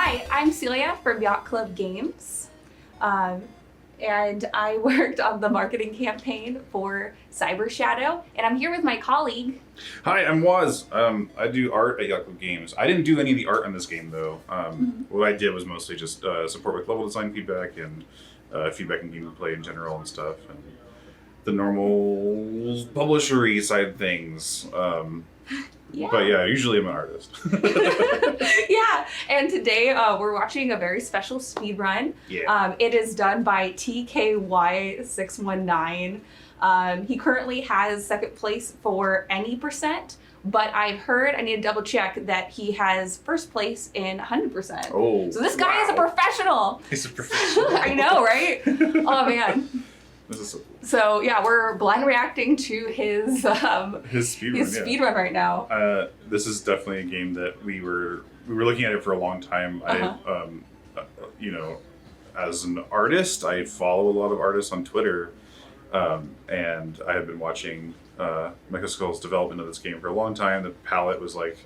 Hi, I'm Celia from Yacht Club Games, and I worked on the marketing campaign for Cyber Shadow, and I'm here with my colleague. Hi, I'm Woz. I do art at Yacht Club Games. I didn't do any of the art on this game though. What I did was mostly just support with level design feedback and feedback in gameplay in general and stuff, and the normal publishery side of things. Yeah. But yeah, usually I'm an artist. Yeah, and today we're watching a very special speed run. Yeah. It is done by TKY619. He currently has second place for any percent, but I've heard, I need to double check, that he has first place in 100%. Oh, so this guy is a professional. He's a professional. I know, right? Oh man. This is so cool. So yeah, we're blind reacting to his speed run right now. This is definitely a game that we were looking at it for a long time. You know, as an artist, I follow a lot of artists on Twitter, and I have been watching Mechaskull's development of this game for a long time. The palette was like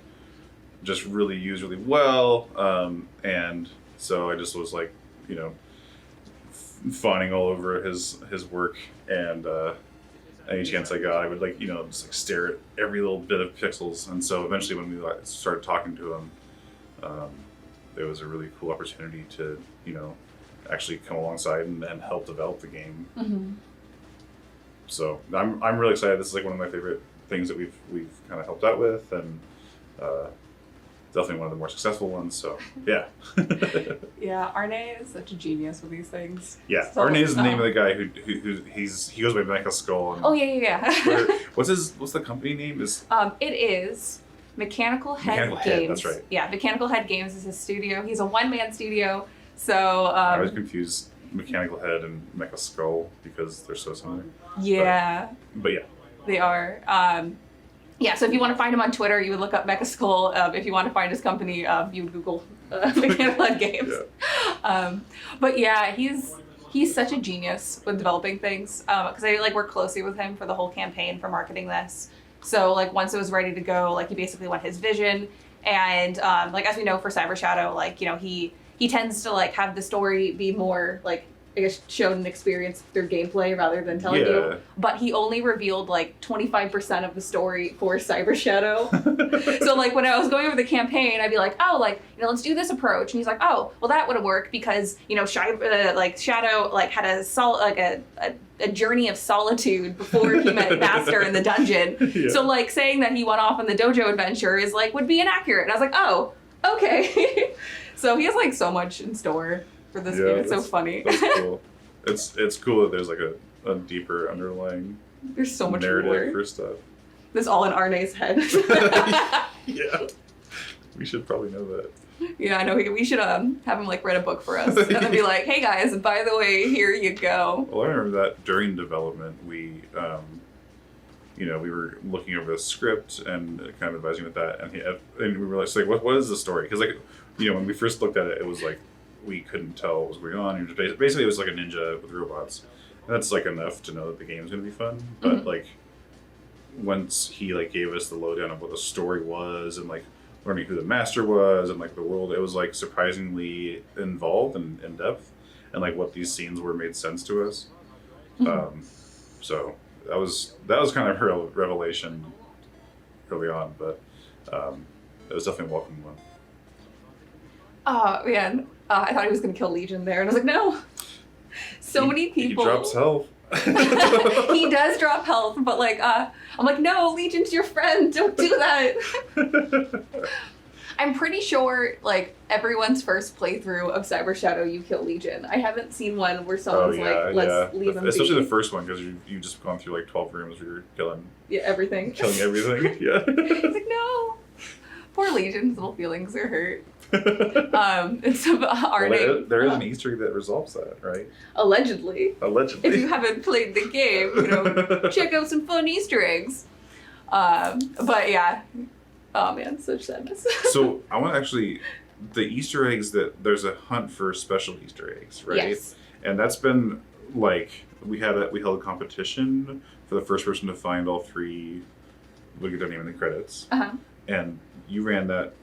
just really used really well, and so I just was like, you know, fawning all over his work, and any chance I got, I would like, you know, just like stare at every little bit of pixels. And so eventually, when we started talking to him, it was a really cool opportunity to, you know, actually come alongside and help develop the game. Mm-hmm. So I'm really excited. This is like one of my favorite things that we've kind of helped out with, and definitely one of the more successful ones. So yeah. Yeah, Arne is such a genius with these things. Yeah, So, Arne is the name of the guy who he goes by Mechaskull. Oh yeah. What's the company name? It is Mechanical Head Mechanical Games. Head, that's right. Yeah, Mechanical Head Games is his studio. He's a one-man studio. So I was confused Mechanical Head and Mechaskull because they're so similar. Yeah. But yeah. They are. Yeah, so if you want to find him on Twitter, you would look up Mechaskull. If you want to find his company, you would Google Mechanical Head Games. Yeah. But yeah, he's such a genius with developing things. Because I like worked closely with him for the whole campaign for marketing this. So like once it was ready to go, like he basically went his vision, and like as we know for Cyber Shadow, like you know he tends to like have the story be more like, I guess, shown and experienced through gameplay rather than telling you. But he only revealed like 25% of the story for Cyber Shadow. So like when I was going over the campaign, I'd be like, oh, like, you know, let's do this approach. And he's like, oh, well that would have worked because, you know, Shadow like had a journey of solitude before he met Master in the dungeon. Yeah. So like saying that he went off on the dojo adventure is like would be inaccurate. And I was like, oh, okay. So he has like so much in store for this game. It's so funny. That's cool. It's cool that there's like a deeper underlying There's so much narrative more for stuff. This all in Arne's head. Yeah. We should probably know that. Yeah, I know. We should have him like write a book for us and then be like, hey guys, by the way, here you go. Well, I remember that during development, we you know, we were looking over the script and kind of advising with that, and we realized like, what is the story? Because like, you know, when we first looked at it, it was like we couldn't tell what was going on. Basically, it was like a ninja with robots, and that's like enough to know that the game's gonna be fun. But like, once he like gave us the lowdown of what the story was and like learning who the master was and like the world, it was like surprisingly involved and in depth, and like what these scenes were made sense to us. So that was kind of her revelation early on, but it was definitely a welcome one. Oh man, I thought he was gonna kill Legion there, and I was like, no. Many people. He drops health. He does drop health, but like, I'm like, no, Legion's your friend. Don't do that. I'm pretty sure like everyone's first playthrough of Cyber Shadow, you kill Legion. I haven't seen one where someone's let's leave him. Especially be. the first one, because you just gone through like 12 rooms where you're killing everything. Killing everything. Yeah. It's like, no. Poor Legion's little feelings are hurt. It's our name. There is an Easter egg that resolves that, right? Allegedly. If you haven't played the game, you know, check out some fun Easter eggs. But yeah. Oh man, such sadness. So I want to actually, the Easter eggs, that there's a hunt for special Easter eggs, right? Yes. And that's been like, we held a competition for the first person to find all three. We'll get their name in the credits. Uh-huh. And you ran that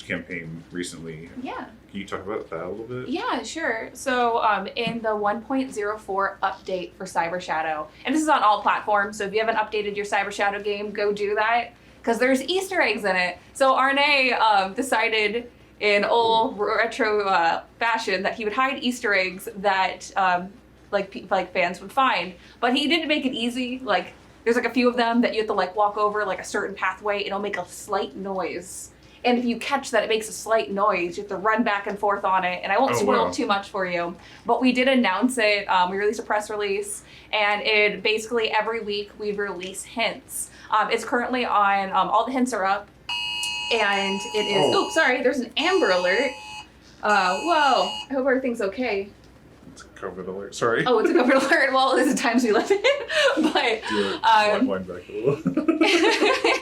campaign recently. Yeah. Can you talk about that a little bit? Yeah, sure. So in the 1.04 update for Cyber Shadow, and this is on all platforms, so if you haven't updated your Cyber Shadow game, go do that, because there's Easter eggs in it. So Arne decided in old retro fashion that he would hide Easter eggs that like fans would find, but he didn't make it easy. Like there's like a few of them that you have to like walk over like a certain pathway. It'll make a slight noise. And if you catch that it makes a slight noise, you have to run back and forth on it. And I won't spoil too much for you, but we did announce it. We released a press release, and it basically every week we release hints. It's currently on, all the hints are up, and it is, oops, sorry, there's an Amber Alert. Whoa, I hope everything's okay. It's a COVID alert, sorry. Oh, it's a COVID alert. Well, there's the times we live in, but rewind back a little.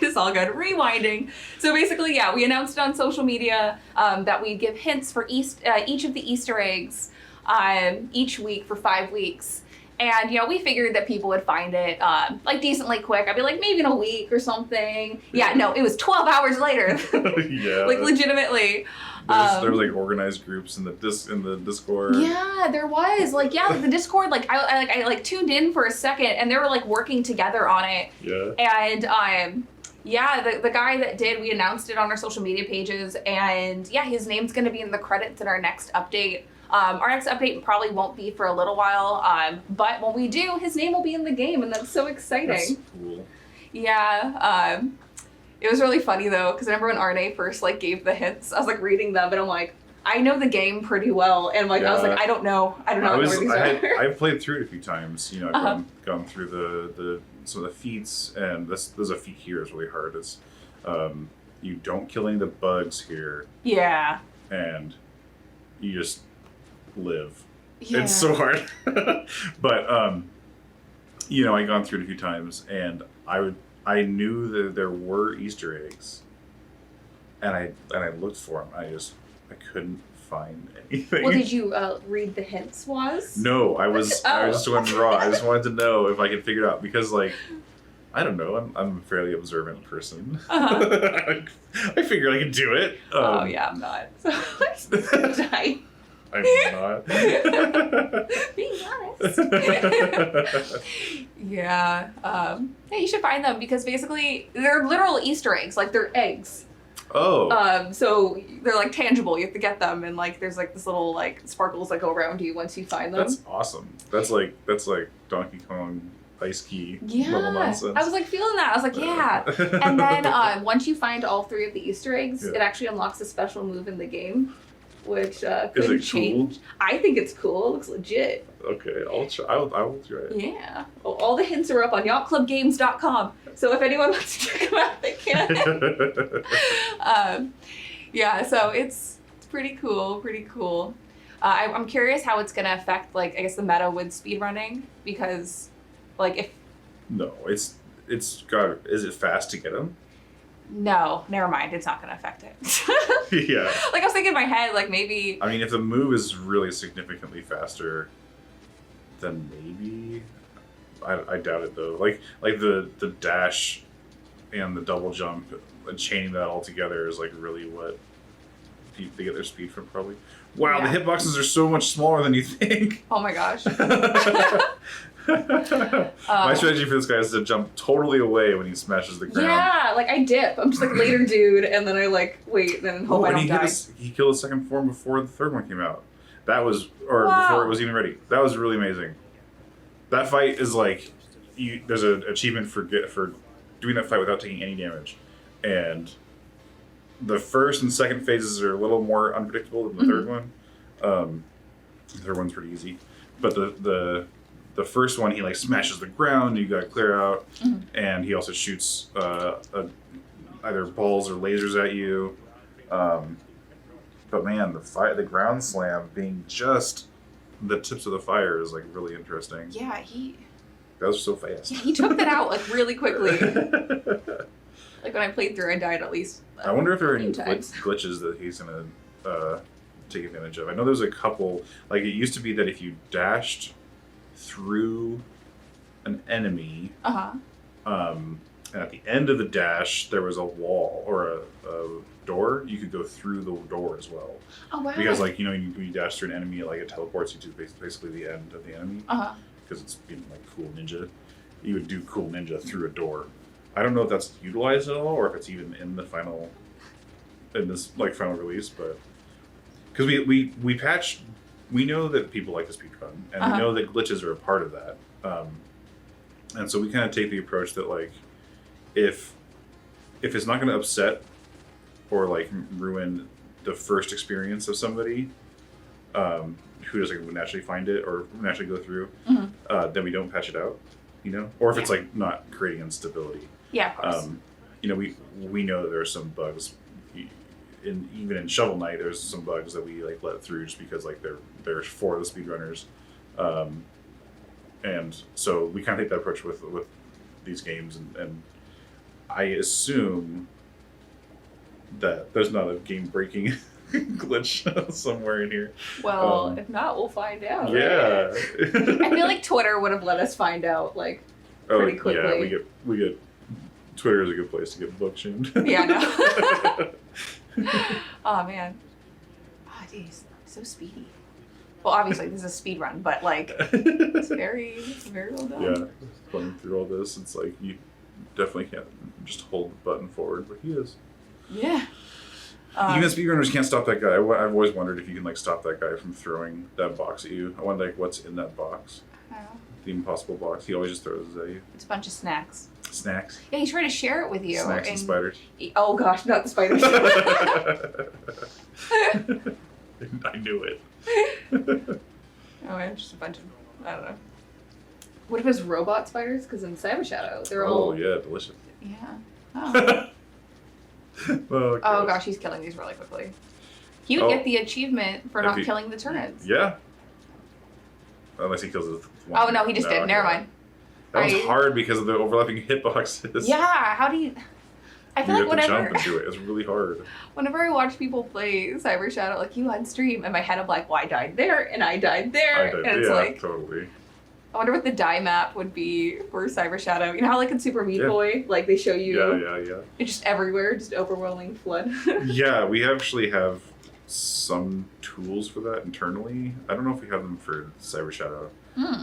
it's all good. Rewinding. So basically, yeah, we announced it on social media that we give hints for each of the Easter eggs each week for 5 weeks. And, you know, we figured that people would find it like decently quick. I'd be like, maybe in a week or something. Yeah, no, it was 12 hours later. Yeah. Like legitimately. There was like organized groups in the Discord. Yeah, there was. Like, yeah, like the Discord, like I tuned in for a second, and they were like working together on it. Yeah. And yeah, the guy that did, we announced it on our social media pages, and yeah, his name's gonna be in the credits in our next update. Our next update probably won't be for a little while, but when we do, his name will be in the game, and that's so exciting. That's cool. Yeah. It was really funny though, because I remember when Arne first like gave the hints, I was like reading them, and I'm like, I know the game pretty well, and like I was like, I don't know where these are. I've played through it a few times. You know, I've gone through the some of the feats, and there's a feat here is really hard. It's you don't kill any of the bugs here. Yeah. And you just live. Yeah. It's so hard. But you know, I've gone through it a few times, and I knew that there were Easter eggs, and I looked for them. I couldn't find anything. Well, did you read the hints? No, I just went raw. I just wanted to know if I could figure it out, because like I don't know, I'm a fairly observant person. I figured I could do it. Oh yeah, I'm not. I'm not. Being honest. Yeah. Yeah, you should find them, because basically they're literal Easter eggs. Like they're eggs. Oh. So they're like tangible. You have to get them, and like there's like this little like sparkles that go around you once you find them. That's awesome. That's like Donkey Kong Ice Key level Yeah. nonsense. I was like feeling that. I was like, yeah. And then once you find all 3 of the Easter eggs, it actually unlocks a special move in the game, which could change. Cool? I think it's cool. It looks legit. Okay, I'll try. I will try it. Yeah. Well, all the hints are up on yachtclubgames.com. So if anyone wants to check them out, they can. Yeah, so it's pretty cool. Pretty cool. I'm curious how it's gonna affect, like, I guess the meta with speedrunning, because, like, if No, it's got. Is it fast to get them? no, never mind. It's not gonna affect it. Yeah. Like I was thinking in my head, like maybe. I mean, if the move is really significantly faster, then maybe. I doubt it though. Like the dash and the double jump, and chaining that all together is like really what they get their speed from, probably. Wow, Yeah. the hitboxes are so much smaller than you think. Oh my gosh. My strategy for this guy is to jump totally away when he smashes the ground. Yeah, like I dip. I'm just like later dude, and then I like wait, then hope I don't die. He killed his second form before the third one came out. Before it was even ready. That was really amazing. That fight is like, there's an achievement for doing that fight without taking any damage, and the first and second phases are a little more unpredictable than the third one. The third one's pretty easy, but the first one, he like smashes the ground, you gotta clear out, and he also shoots either balls or lasers at you. But man, the ground slam being just the tips of the fire is like really interesting. Yeah, That was so fast. he took that out like really quickly. Like when I played through, I died at least. I wonder if there are any times. glitches that he's gonna take advantage of. I know there's a couple. Like it used to be that if you dashed through an enemy, And at the end of the dash, there was a wall or a door. You could go through the door as well. Oh wow! Because like when you dash through an enemy, like it teleports you to basically the end of the enemy. Because it's like cool ninja. You would do cool ninja through a door. I don't know if that's utilized at all or if it's even in the final final release, but because we patched, we know that people like the speedrun, and we know that glitches are a part of that. And so we kind of take the approach that like if it's not going to upset or like ruin the first experience of somebody who doesn't naturally find it or naturally go through, then we don't patch it out, or if it's like not creating instability. Yeah, of course. We know there are some bugs. Even in Shovel Knight, there's some bugs that we like let through just because like they're for the speedrunners, and so we kind of take that approach with these games, and I assume that there's not a game-breaking glitch somewhere in here. Well, if not, we'll find out. Yeah, right? I feel like Twitter would have let us find out like pretty quickly. Yeah, we get Twitter is a good place to get book shamed. Yeah, I know. Oh man. Oh geez, so speedy. Well, obviously this is a speed run, but like it's very well done. Yeah, playing through all this, it's like you definitely can't just hold the button forward, but he is. Yeah. Even speedrunners can't stop that guy. I've always wondered if you can like stop that guy from throwing that box at you. I wonder like what's in that box. The impossible box. He always just throws it at you. It's a bunch of snacks. Snacks. Yeah, he's trying to share it with you. Snacks and spiders. Oh gosh, not the spiders. I knew it. Oh, it's just a bunch of, I don't know. What if it's robot spiders? Because in Cyber Shadow, they're all... Oh yeah, delicious. Yeah. Oh. Oh Gosh, he's killing these really quickly. He would get the achievement for not killing the turrets. Yeah. Unless he kills the one. Oh no, he just did. Never mind. That was hard because of the overlapping hitboxes. Yeah, how do you... I feel like whenever... You have to jump into it. It's really hard. Whenever I watch people play Cyber Shadow, like you on stream, in my head I'm like, well, I died there, and I died there. And it's like... totally. I wonder what the die map would be for Cyber Shadow. You know how like in Super Meat Boy, like they show you... Yeah. It's just everywhere, just overwhelming flood. Yeah, we actually have some tools for that internally. I don't know if we have them for Cyber Shadow.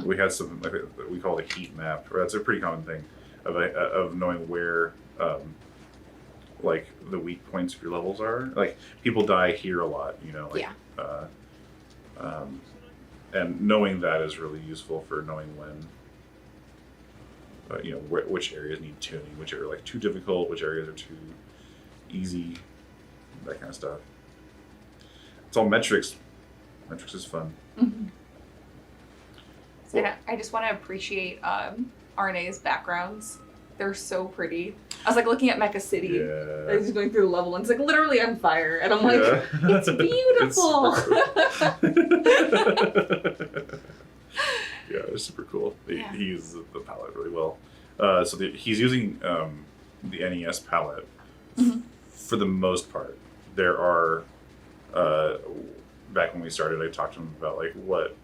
We had something like we call it a heat map. That's a pretty common thing of knowing where like the weak points of your levels are. Like people die here a lot, like and knowing that is really useful for knowing when which areas need tuning, which are like too difficult, which areas are too easy, that kind of stuff. It's all metrics. Metrics is fun. And I just want to appreciate RNA's backgrounds. They're so pretty. I was like looking at Mecha City. Yeah. I was just going through the level and it's like literally on fire. And I'm like, it's beautiful. It's super cool. He uses the palette really well. So he's using the NES palette for the most part. There are, back when we started, I talked to him about like what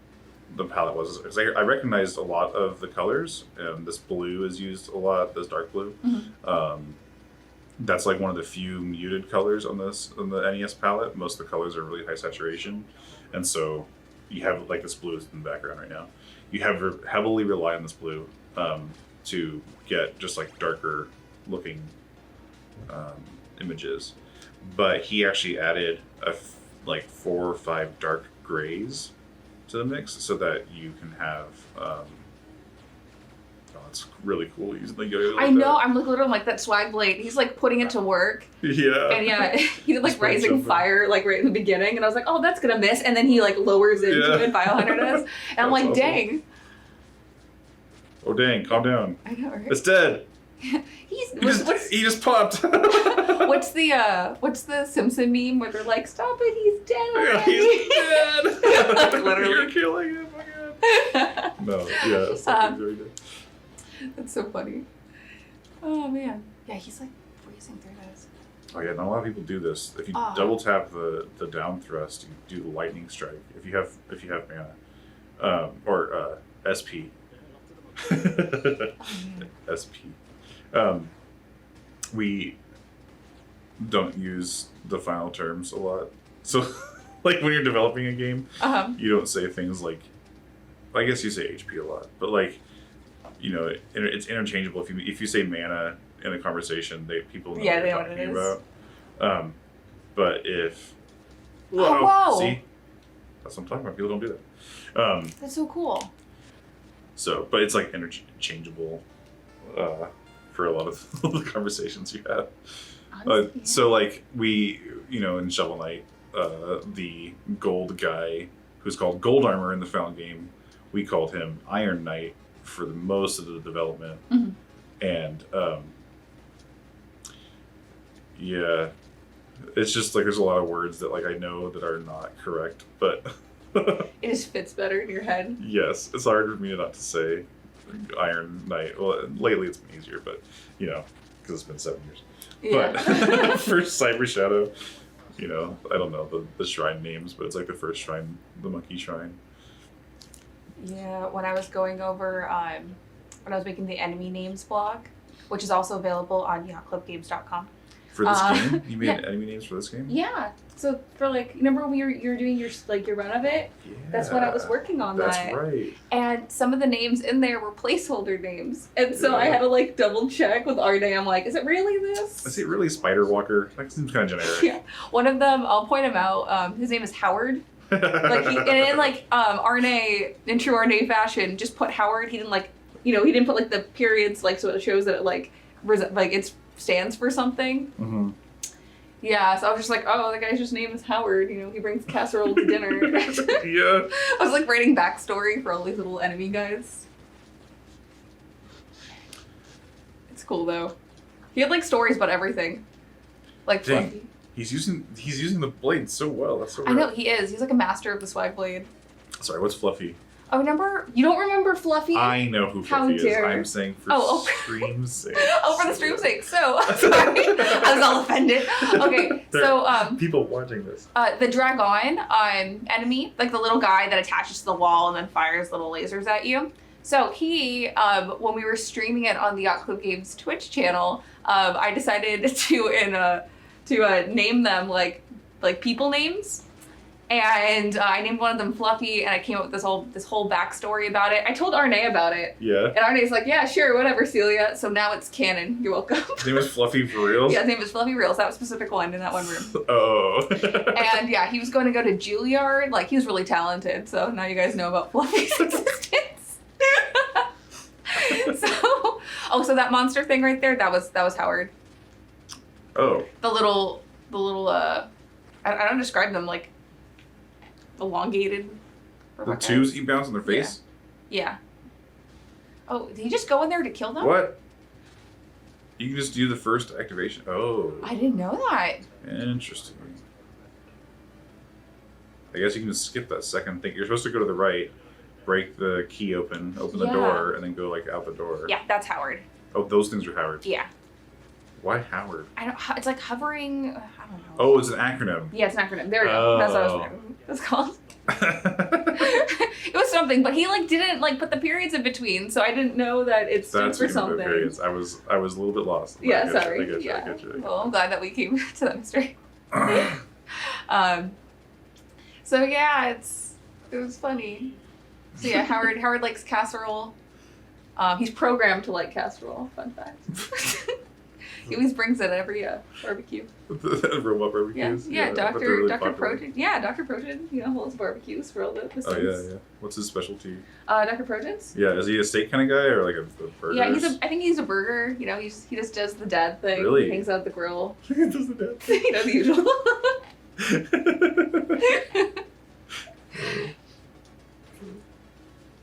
the palette was, because I recognized a lot of the colors, and this blue is used a lot, this dark blue. That's like one of the few muted colors on the NES palette. Most of the colors are really high saturation, and so you have like this blue is in the background right now. You have heavily rely on this blue to get just like darker looking images, but he actually added like 4 or 5 dark grays to the mix so that you can have it's really cool using the yo-yo like I know, I'm literally like that swag blade. He's like putting it to work. Yeah. And he did like Rising Fire like right in the beginning, and I was like, oh, that's gonna miss, and then he like lowers into it, Biohunter does. And I'm like, awesome. Dang. Oh dang, calm down. I know, right? It's dead. He just popped. What's the Simpson meme where they're like, stop it, he's dead already. Yeah, he's dead. Like, literally. You're killing him again. No, yeah, something's very good. That's so funny. Oh man. Yeah, he's like freezing through this. Oh yeah, not a lot of people do this. If you double tap the down thrust, you do the lightning strike. If you have mana, or SP. SP. we don't use the final terms a lot. So, like when you're developing a game, you don't say things like, I guess you say HP a lot, but like, you know, it's interchangeable. If you say mana in a conversation, people know what you're talking about. But if whoa. See, that's what I'm talking about. People don't do that. That's so cool. So, but it's like interchangeable for a lot of the conversations you have. So like we, you know, in Shovel Knight, the gold guy who's called Gold Armor in the final game, we called him Iron Knight for the most of the development. And yeah, it's just like there's a lot of words that like I know that are not correct, but it just fits better in your head. Yes, it's hard for me not to say Iron Knight. Well, lately it's been easier, but you know, because it's been 7 years. Yeah. But for Cyber Shadow, you know, I don't know the shrine names, but it's like the first shrine, the monkey shrine. Yeah, when I was going over, when I was making the enemy names blog, which is also available on yachtclubgames.com. For this game, you made enemy names for this game? Yeah. So for like, remember when you were doing your run of it? Yeah. That's when I was working on that. That's right. And some of the names in there were placeholder names, and so I had to like double check with Arne. I'm like, is it really this? Is it really Spider Walker? That seems kind of generic. Yeah. One of them, I'll point him out. His name is Howard. Like Arne, in true Arne fashion, just put Howard. He didn't like, you know, he didn't put like the periods, like so it shows that it like it stands for something. Mm-hmm. Yeah, so I was just like, oh, the guy's just name is Howard. You know, he brings casserole to dinner. Yeah. I was like writing backstory for all these little enemy guys. It's cool though. He had like stories about everything, like Dang. Fluffy. He's using the blade so well. That's so rare. I know he is. He's like a master of the swag blade. Sorry, what's Fluffy? Oh, you don't remember Fluffy? I know who How Fluffy is. dare. I'm saying for stream's sake. Oh, for the stream's sake. So, sorry. I was all offended. Okay, so people watching this. the Dragon enemy, like the little guy that attaches to the wall and then fires little lasers at you. So he, when we were streaming it on the Yacht Club Games Twitch channel, I decided to name them like people names. And I named one of them Fluffy, and I came up with this whole backstory about it. I told Arne about it. Yeah. And Arne's like, yeah, sure, whatever, Celia. So now it's canon. You're welcome. His name was Fluffy for real? Yeah, his name was Fluffy Reels. That was a specific one in that one room. Oh. And yeah, he was going to go to Juilliard. Like, he was really talented. So now you guys know about Fluffy's existence. So that monster thing right there, that was Howard. Oh. The little I don't describe them like elongated. The tubes you bounce on their face? Yeah. Oh, did he just go in there to kill them? What? You can just do the first activation. Oh. I didn't know that. Interesting. I guess you can just skip that second thing. You're supposed to go to the right, break the key open the door, and then go like out the door. Yeah, that's Howard. Oh, those things are Howard. Yeah. Why Howard? It's like hovering. I don't know. Oh, it's an acronym. Yeah, it's an acronym. There we go. That's what it was called. It was something, but he like didn't like put the periods in between, so I didn't know that it stood for something. Periods. I was a little bit lost. Yeah, sorry. I get you. Well, I'm glad that we came to that mystery. So yeah, it was funny. So yeah, Howard likes casserole. He's programmed to like casserole. Fun fact. He always brings it at every barbecue. Robot barbecues. Yeah. Dr. Really Progen. Yeah, Dr. Progen. You know, holds barbecues for all the students. Oh yeah. What's his specialty? Dr. Progen's. Yeah, is he a steak kind of guy or like a burger? Yeah, I think he's a burger. You know, he just does the dad thing. Really? He hangs out at the grill. He does the dad thing. You know, the usual.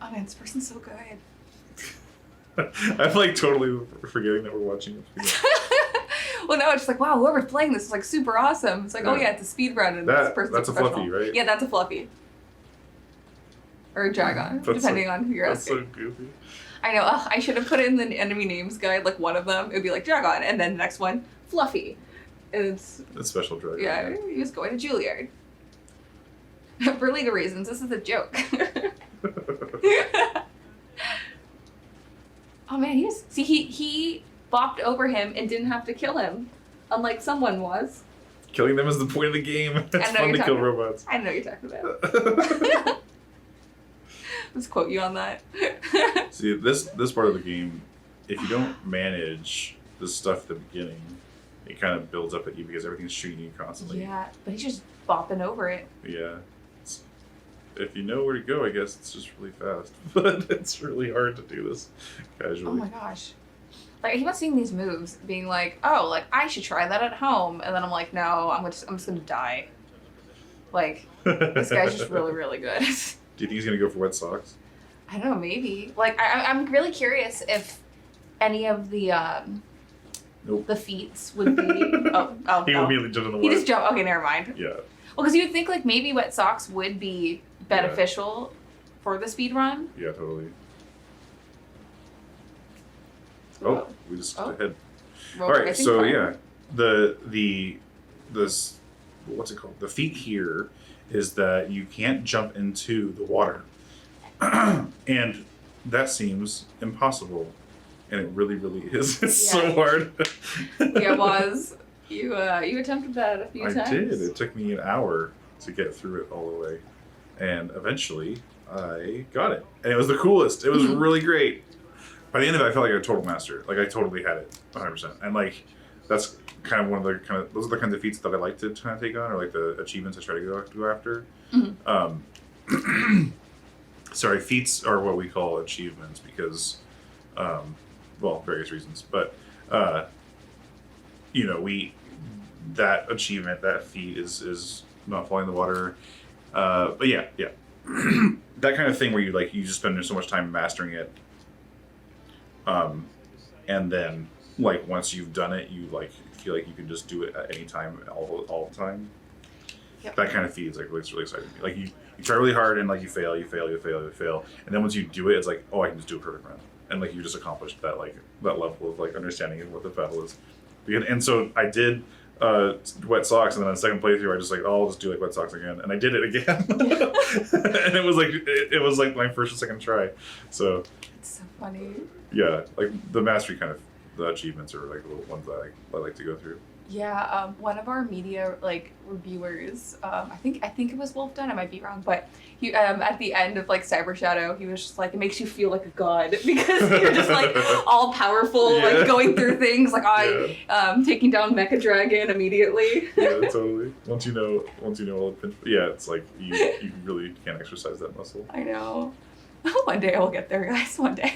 Oh man, this person's so good. I'm like totally forgetting that we're watching it. Well, no, it's just like, wow, whoever's playing this is like super awesome. It's like, oh yeah, it's a speed run and this person's that's a Fluffy, right? Yeah, that's a Fluffy. Or a Dragon, depending on who you're asking. That's so goofy. I know, I should have put it in the enemy names guide, like one of them, it would be like Dragon, and then the next one, Fluffy. And it's special Dragon. Yeah, he was going to Juilliard. For legal reasons, this is a joke. Oh man, he bopped over him and didn't have to kill him, unlike someone was. Killing them is the point of the game. It's fun to kill robots. I know you're talking about. Let's quote you on that. See, this part of the game, if you don't manage the stuff at the beginning, it kind of builds up at you because everything's shooting you constantly. Yeah, but he's just bopping over it. Yeah. If you know where to go, I guess it's just really fast. But it's really hard to do this casually. Oh my gosh. Like, he was seeing these moves, being like, oh, like, I should try that at home. And then I'm like, no, I'm just going to die. Like, this guy's just really, really good. Do you think he's going to go for wet socks? I don't know, maybe. Like, I'm really curious if any of the Nope. the feats would be... Oh, He no. immediately jumped in the water. He just jumped. Okay, never mind. Yeah. Well, because you would think, like, maybe wet socks would be beneficial for the speed run. Yeah, totally. Whoa. Oh, we just ahead. Roll All right, racing so fun. yeah, this what's it called? The feat here is that you can't jump into the water, and that seems impossible, and it really, really is. It's so hard. Yeah, it was. You attempted that a few times. I did. It took me an hour to get through it all the way, and eventually I got it, and it was the coolest. It was really great. By the end of it, I felt like a total master. Like, I totally had it 100%. And, like, that's kind of those are the kinds of feats that I like to kind of take on, or, like, the achievements I try to go after. Mm-hmm. Sorry, feats are what we call achievements because, well, various reasons. But, you know, that achievement, that feat is not falling in the water. But, yeah. That kind of thing where you just spend so much time mastering it. And then, like, once you've done it, you, like, feel like you can just do it at any time, all the time. Yep. That kind of feed is, like, it's really exciting. Like, you try really hard and, like, you fail. And then once you do it, it's like, oh, I can just do a perfect run. And, like, you just accomplished that, like, that level of, like, understanding of what the battle is. And so I did wet socks, and then on the second playthrough, I just, like, oh, I'll just do, like, wet socks again. And I did it again. And it was like my first or second try. So... It's so funny. Yeah, like the mastery kind of the achievements are like the little ones that I like to go through. Yeah, one of our media like reviewers, I think it was Wolf Dunn, I might be wrong, but he at the end of like Cyber Shadow, he was just like, it makes you feel like a god because you're just like all powerful, like going through things like taking down Mecha Dragon immediately. Yeah, totally. Once you know all the pinch, yeah, it's like you really can't exercise that muscle. I know. One day I will get there, guys. One day.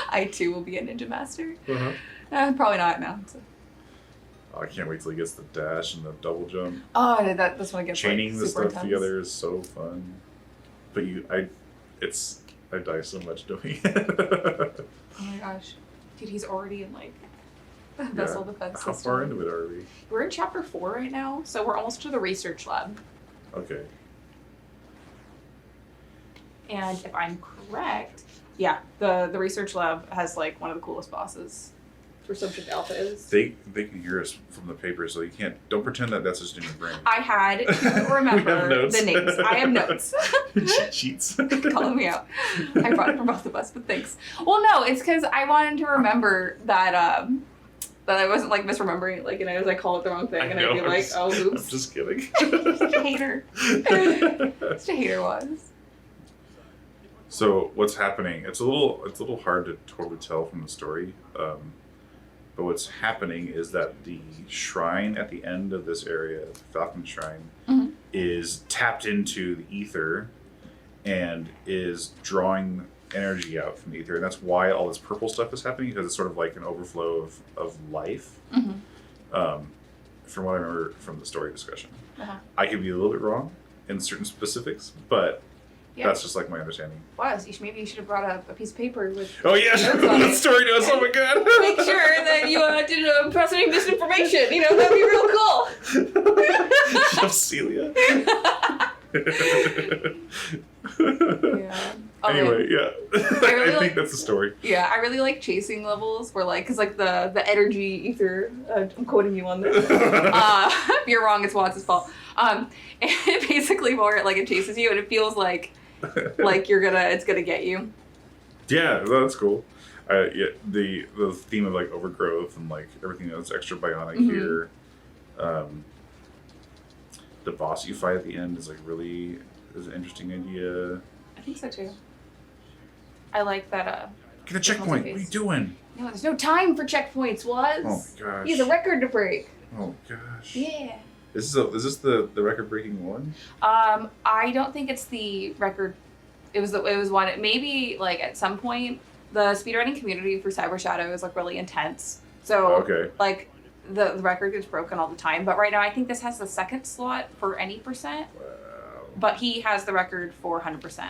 I too will be a ninja master. Probably not now. So. Oh, I can't wait till he gets the dash and the double jump. Oh, this one gets chaining like, the super stuff intense. together is so fun. But I die so much doing it. Oh my gosh, dude, he's already in like the vessel defense How system. far into it are we? We're in chapter 4 right now, so we're almost to the research lab. Okay. And if I'm correct, yeah, the research lab has like one of the coolest bosses for Subject Alpha is. They can hear us from the paper, so you don't pretend that that's just in your brain. I had to remember the names. I have notes. Cheat sheets. Calling me out. I brought it for both of us, but thanks. Well, no, it's because I wanted to remember that that I wasn't like misremembering it, like, and I was like call it the wrong thing, and I'd be like, oh, oops. I'm just kidding. Such a hater. Such a hater was. So what's happening? It's a little hard to totally tell from the story. But what's happening is that the shrine at the end of this area, the Falcon Shrine, is tapped into the ether and is drawing energy out from the ether. And that's why all this purple stuff is happening, because it's sort of like an overflow of life. From what I remember from the story discussion. I could be a little bit wrong in certain specifics, but that's just like my understanding. Maybe you should have brought up a piece of paper with. Oh yeah, the story notes. Oh my god. Make sure that you didn't pass any misinformation. You know, that'd be real cool. Chef Celia. Yeah. Anyway, yeah. I think that's the story. Yeah, I really like chasing levels where like, cause like the energy ether. I'm quoting you on this. If you're wrong, it's Watts' fault. And basically more like it chases you and it feels like it's gonna get you. Yeah, that's cool. Yeah, the theme of like overgrowth and like everything that's extra bionic here. Um, the boss you fight at the end is like really is an interesting idea. I think so too. I like that. Get a checkpoint. What are you doing? No, there's no time for checkpoints, Was. Oh my gosh. He has a record to break. Oh gosh. Yeah. Is this the record breaking one? I don't think it's the record. It was one. Maybe like at some point the speedrunning community for Cyber Shadow is like really intense. So Okay. like the record gets broken all the time. But right now I think this has the second slot for any percent. Wow. But he has the record for 100%.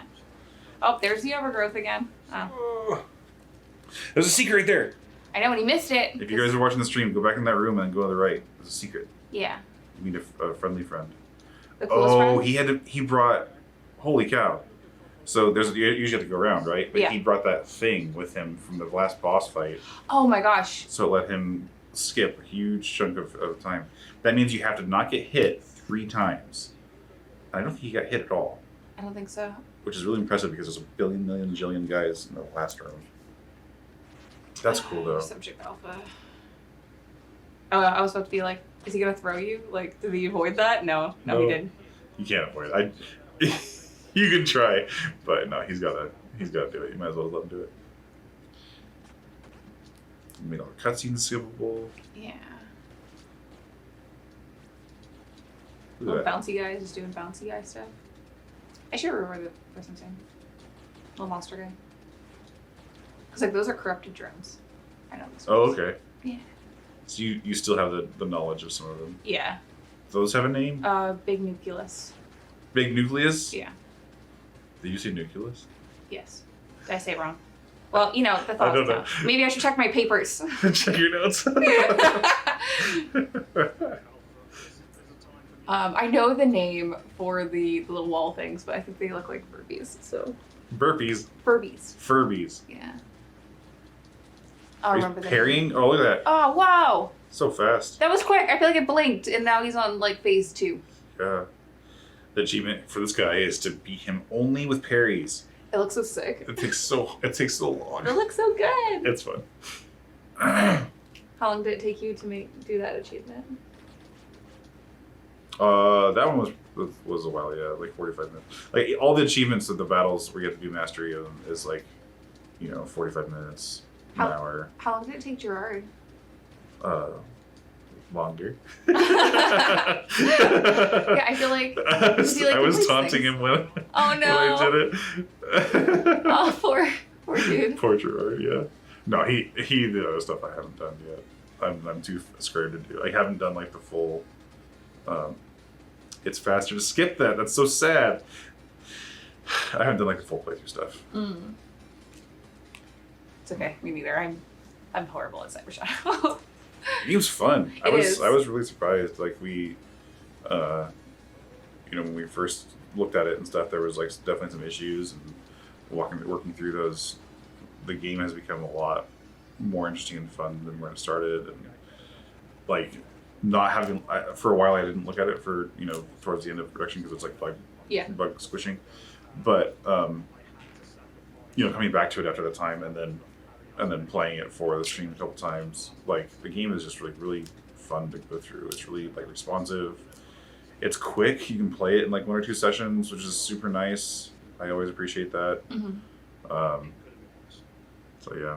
Oh, there's the overgrowth again. Oh. There's a secret right there. I know, when he missed it. If you guys are watching the stream, go back in that room and go to the right. There's a secret. Yeah. You meet a friendly friend. The coolest friend? He brought, holy cow. So you usually have to go around, right? But Yeah. he brought that thing with him from the last boss fight. Oh my gosh. So it let him skip a huge chunk of time. That means you have to not get hit 3 times. I don't think he got hit at all. I don't think so. Which is really impressive because there's a billion, million, jillion guys in the last round. That's cool though. Subject alpha. Oh, I was about to be like, is he gonna throw you? Like, did he avoid that? No, he didn't. You can't avoid it. You can try, but no, he's gotta do it. You might as well let him do it. You made all the cutscenes skippable. Yeah. Look at Little that. bouncy guy just doing bouncy guy stuff. I should remember the person's name. Little monster guy. Cause like those are corrupted drones. I know this. Oh, okay. Yeah. So you still have the knowledge of some of them. Yeah. Those have a name? Big nucleus. Big Nucleus? Yeah. Did you say Nucleus? Yes. Did I say it wrong? Well, you know, the I thoughts don't know. count. Maybe I should check my papers. Check your notes. I know the name for the little wall things, but I think they look like Furbies. So. Burpees. Furbies. Yeah. I'll He's remember that. parrying? Oh, look at that. Oh, wow. So fast. That was quick. I feel like it blinked, and now he's on, like, phase 2. Yeah. The achievement for this guy is to beat him only with parries. It looks so sick. It takes so long. It looks so good. It's fun. How long did it take you to do that achievement? That one was a while, yeah, like 45 minutes. Like all the achievements of the battles where you have to do mastery of them is like, 45 minutes, an hour. How long did it take Gerard? Longer. Yeah, I feel like I was taunting him when Oh no! when I did it. Oh, poor dude. Poor Gerard, yeah. No, he did other stuff I haven't done yet. I'm too scared to do. I haven't done like the full. It's faster to skip that. That's so sad. I haven't done like the full playthrough stuff. Mm. It's okay. Me neither. I'm horrible at Cyber Shadow. It was fun. I is. was really surprised. Like we, when we first looked at it and stuff, there was like definitely some issues, and working through those, the game has become a lot more interesting and fun than when it started. And like not having for a while, I didn't look at it for towards the end of production because it's like bug squishing, but coming back to it after that time and then playing it for the stream a couple times, like the game is just really fun to go through. It's really like responsive. It's quick. You can play it in like 1 or 2 sessions, which is super nice. I always appreciate that. Mm-hmm. So yeah.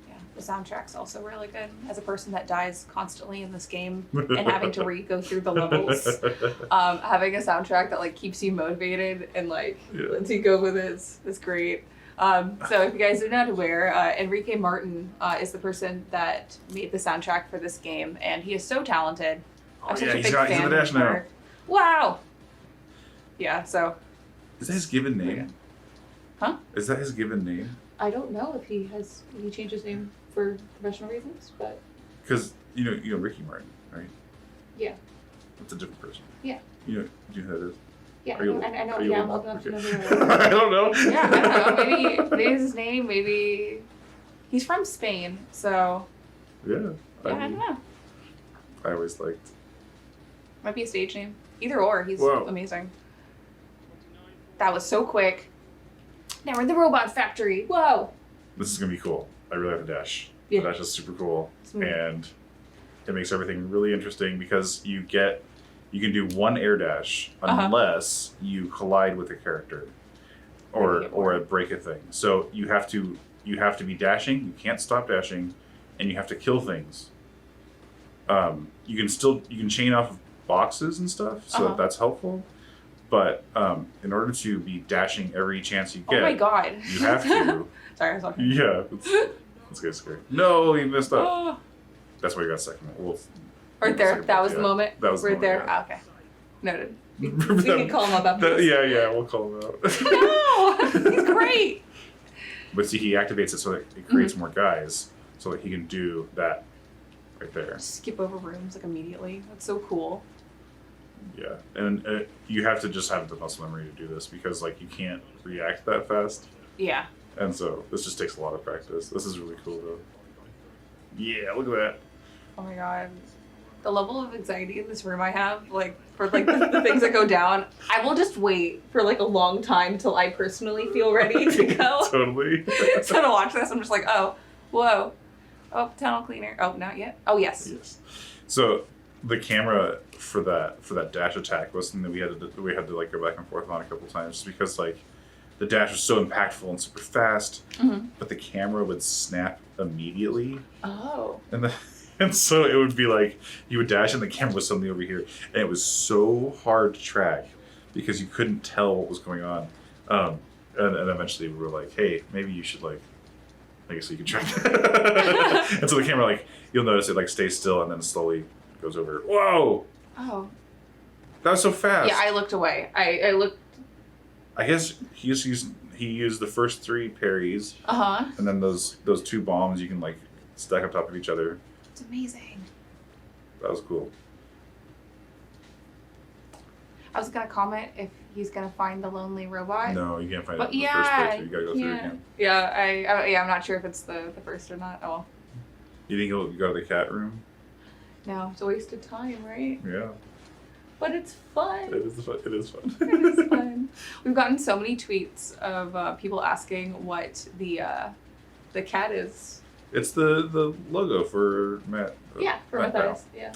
Yeah, the soundtrack's also really good. As a person that dies constantly in this game and having to go through the levels, having a soundtrack that like keeps you motivated and like lets you go with it is great. So if you guys are not aware, Enrique Martin is the person that made the soundtrack for this game, and he is so talented. I'm such a big fan. He's in the dash of now. her. Wow. Yeah. So. Is that his given name? Huh? Is that his given name? I don't know if he changed his name for professional reasons, but. Because you know Ricky Martin, right? Yeah. That's a different person. Yeah. Do you know who that is? Yeah, I know. Yeah, I'm old enough to know who that is. I don't know. Yeah, I don't know. Maybe it's his name. Maybe he's from Spain, so. Yeah. I don't know. I always liked. Might be a stage name. Either or, he's Whoa. amazing. That was so quick. Now we're in the robot factory. Whoa. this is gonna be cool. I really like the dash. Yeah. The dash is super cool, Smooth. and it makes everything really interesting because you can do one air dash unless you collide with a character or break a thing. So you have to be dashing. You can't stop dashing, and you have to kill things. You can chain off of boxes and stuff, so that's helpful. But in order to be dashing every chance you get, oh my god, you have to. Sorry, I was talking. Yeah, it's getting scary. No, you messed up. That's why you got second. Right there. That was the moment. That was the right moment, there. yeah. Oh, okay, noted. We can call him up after this. Yeah, we'll call him out. No, he's great. But see, he activates it so that it creates more guys, so that he can do that right there. Skip over rooms like immediately. That's so cool. Yeah, and you have to just have the muscle memory to do this because like you can't react that fast. Yeah. And so this just takes a lot of practice. This is really cool though. Yeah, look at that. Oh my god. The level of anxiety in this room I have, like, for like the things that go down, I will just wait for like a long time till I personally feel ready to go. Totally. So to watch this, I'm just like, oh, whoa. Oh, tunnel cleaner. Oh, not yet. Oh, yes. Yes. So the camera for that dash attack was something that we had to like go back and forth on a couple times just because like the dash was so impactful and super fast, but the camera would snap immediately. Oh. And so it would be like you would dash and the camera was suddenly over here, and it was so hard to track because you couldn't tell what was going on. And eventually we were like, hey, maybe you should like make it so you can track that. And so the camera, like, you'll notice it like stays still and then slowly goes over. Whoa! Oh. That was so fast. Yeah, I looked away. I looked. I guess he used the first 3 parries. And then those 2 bombs you can like stack on top of each other. It's amazing. That was cool. I was gonna comment if he's gonna find the lonely robot. No, you can't find it But in the first playthrough. You gotta go through it again. Yeah, I'm not sure if it's the first or not. Oh. You think you'll go to the cat room? No, it's a waste of time, right? Yeah. But it's fun. It is fun. It is fun. It is fun. We've gotten so many tweets of people asking what the cat is. It's the logo for Matt. Yeah, for Matthias. Yeah.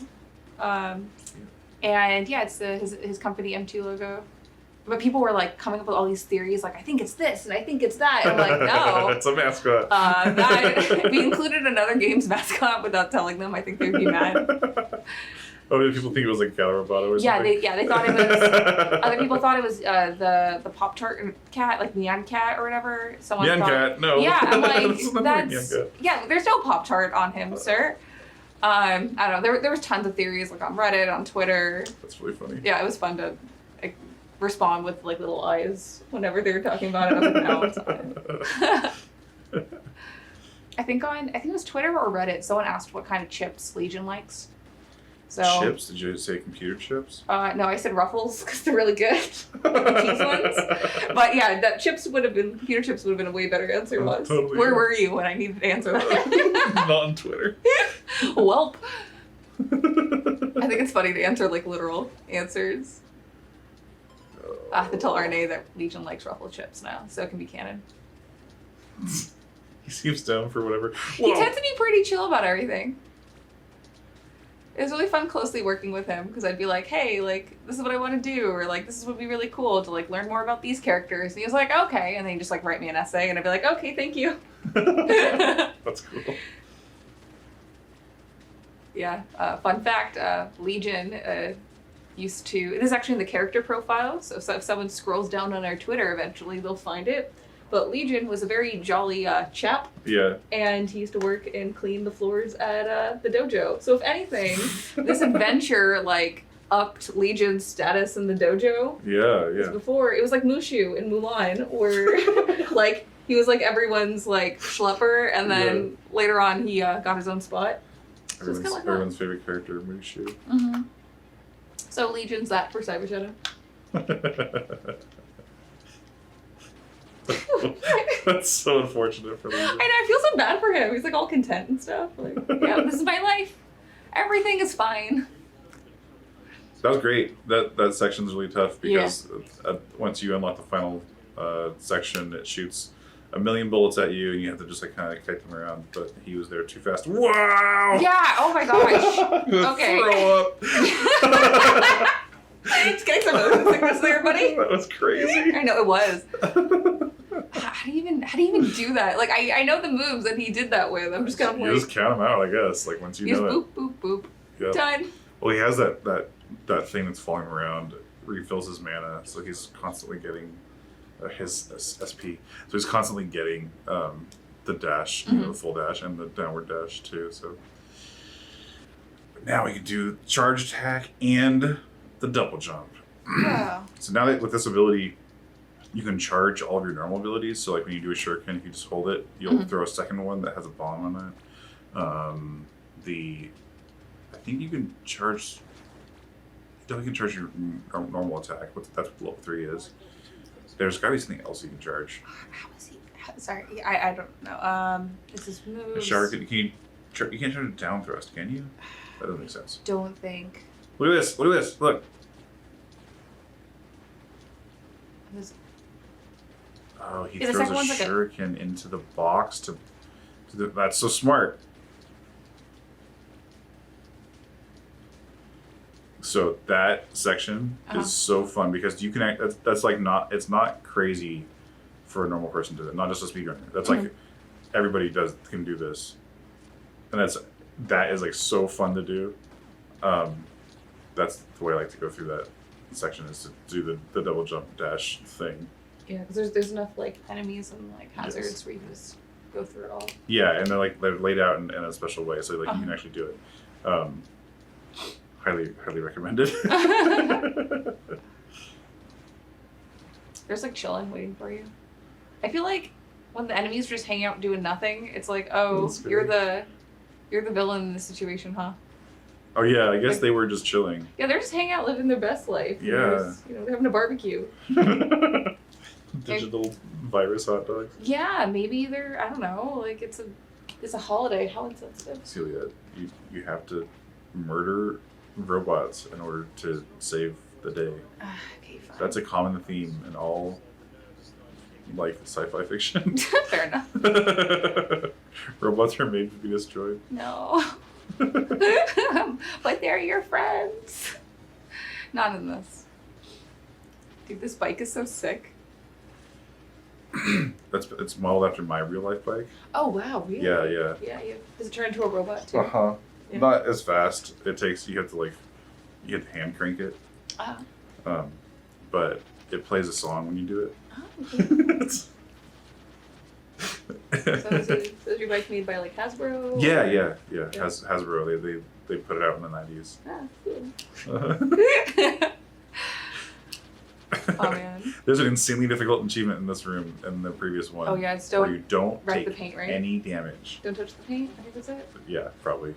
And yeah, it's his company M2 logo. But people were like coming up with all these theories, like I think it's this and I think it's that. And I'm like, no, it's a mascot. If we included another game's mascot without telling them, I think they'd be mad. Oh, did people think it was like a cat robot or something? They thought it was. Other people thought it was the Pop-Tart cat, like Nyan Cat or whatever. Someone Nyan thought, Cat, no. Yeah, I'm like Nyan Cat. yeah. There's no Pop-Tart on him, sir. I don't know. There was tons of theories like on Reddit, on Twitter. That's really funny. Yeah, it was fun to like, respond with like little eyes whenever they were talking about it. I was like, no, it's fine. I think it was Twitter or Reddit. Someone asked what kind of chips Legion likes. So, chips? Did you say computer chips? No, I said Ruffles because they're really good. The cheese ones. But yeah, computer chips would have been a way better answer. Totally. Where were you when I needed to answer that? Not on Twitter. Welp. I think it's funny to answer like literal answers. I have to tell RNA that Legion likes Ruffle chips now, so it can be canon. He seems down for whatever. He tends to be pretty chill about everything. It was really fun closely working with him because I'd be like, hey, like, this is what I want to do, or like, this would be really cool to like learn more about these characters. And he was like, okay. And then he'd just like write me an essay and I'd be like, okay, thank you. That's cool. Yeah. Fun fact, Legion used to, it is actually in the character profile. So if someone scrolls down on our Twitter, eventually they'll find it. But Legion was a very jolly chap. Yeah. And he used to work and clean the floors at the dojo. So if anything, this adventure like upped Legion's status in the dojo. Yeah, Because before it was like Mushu in Mulan, where like he was like everyone's like schlepper, and then later on he got his own spot. So everyone's favorite character, Mushu. Mm-hmm. So Legion's that for Cyber Shadow. That's so unfortunate for Legion. I know, I feel so bad for him. He's like all content and stuff. Like, yeah, this is my life. Everything is fine. That was great. That section's really tough because once you unlock the final section, it shoots a million bullets at you, and you have to just like kind of kite them around. But he was there too fast. Wow! Yeah. Oh my gosh. Okay. Throw up. Just getting some motion sickness there, buddy. That was crazy. I know it was. How do you even do that? Like I know the moves that he did that with. I'm just kind of You just count them out, I guess. Like once you know it. Boop boop boop. Yep. Done. Well, he has that thing that's falling around, refills his mana, so he's constantly getting his SP. So he's constantly getting the dash, the full dash, and the downward dash too. So now we can do charge attack and the double jump. Yeah. So now that with this ability, you can charge all of your normal abilities. So like when you do a shuriken, if you just hold it, you'll throw a second one that has a bomb on it. I think you can charge. You definitely can charge your normal attack. That's what level 3 is. There's got to be something else you can charge. How is he? Sorry, I don't know. This is moves. A shuriken. You can't charge a down thrust, can you? That doesn't make sense. Don't think. Look at this. Look at this. Look. Oh, he throws a shuriken into the box to that's so smart. So that section is so fun because you can that's like it's not crazy for a normal person to do it, not just a speedrunner. That's like everybody can do this. And that is like so fun to do. That's the way I like to go through that section, is to do the double jump dash thing. Yeah, because there's enough like enemies and like hazards where you can just go through it all. Yeah, and they're laid out in a special way, so like you can actually do it. Highly recommended. There's like Schilling waiting for you. I feel like when the enemies just hang out doing nothing, it's like, oh, you're the villain in this situation, huh? Oh yeah, I guess they were just chilling. Yeah, they're just hanging out, living their best life. Yeah. They're having a barbecue. Digital virus hot dogs. Yeah, maybe they're, I don't know, like it's a holiday. How insensitive. Celia, you have to murder robots in order to save the day. Okay, fine. That's a common theme in all like sci-fi fiction. Fair enough. Robots are made to be destroyed. No. But they're your friends. Not in this. Dude, this bike is so sick. It's modeled after my real life bike. Oh wow, really? Yeah. Yeah. Does it turn into a robot too? Uh-huh. Yeah. Not as fast. You have to hand crank it. But it plays a song when you do it. Oh, okay. So is your bike made by like Hasbro? Yeah. Hasbro. They put it out in the 90s. Ah, cool. Oh man. There's an insanely difficult achievement in this room and the previous one. Oh yeah, it's where you don't wreck take the paint, right? any damage. Don't touch the paint. I think that's it. Yeah, probably.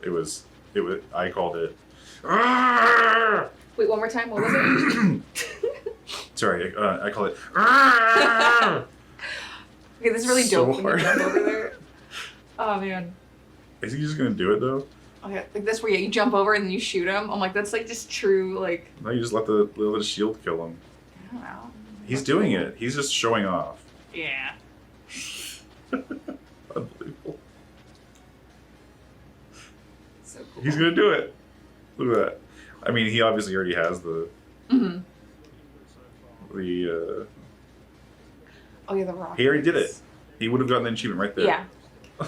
It was. I called it. Wait, one more time. What was it? Sorry, I call it. Okay, this is really So dope when you hard. jump over there. Oh man. Is he just gonna do it though? Okay, like this where you jump over and then you shoot him. I'm like, that's like just true, like. No, you just let the shield kill him. I don't know. He's doing it. He's just showing off. Yeah. Unbelievable. So cool. He's gonna do it. Look at that. I mean, he obviously already has the. Oh yeah, the rock. He already did it. He would have gotten the achievement right there. Yeah.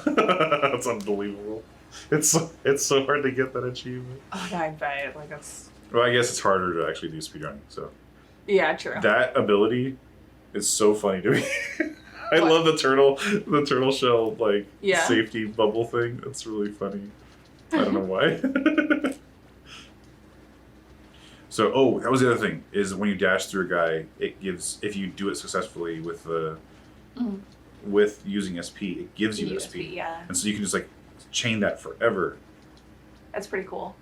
That's unbelievable. It's so hard to get that achievement. Oh yeah, I bet. Like that's. Well, I guess it's harder to actually do speedrunning. So. Yeah, true. That ability is so funny to me. I love the turtle shell like safety bubble thing. It's really funny. I don't know why. So, that was the other thing, is when you dash through a guy, it gives, if you do it successfully with the with using SP, it gives you SP. Yeah. And so you can just like chain that forever. That's pretty cool.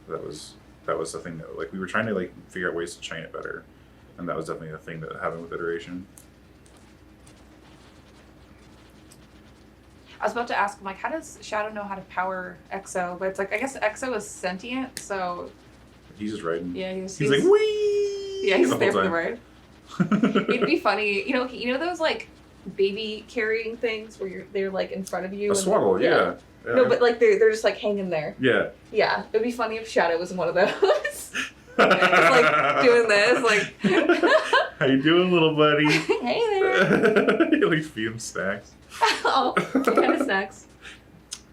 That was the thing that like we were trying to like figure out ways to chain it better. And that was definitely the thing that happened with iteration. I was about to ask him, like, how does Shadow know how to power EXO? But it's like, I guess EXO is sentient, so... He's just riding. Yeah, he's like, whee! Yeah, he's the there whole for the ride. It'd be funny. You know those, like, baby carrying things where they're like in front of you. A swaddle, yeah. No, but like they're just like hanging there. Yeah. Yeah, it'd be funny if Shadow was in one of those. Just like doing this, like. How you doing, little buddy? Hey there. You like feed him snacks. Oh, what kind of snacks?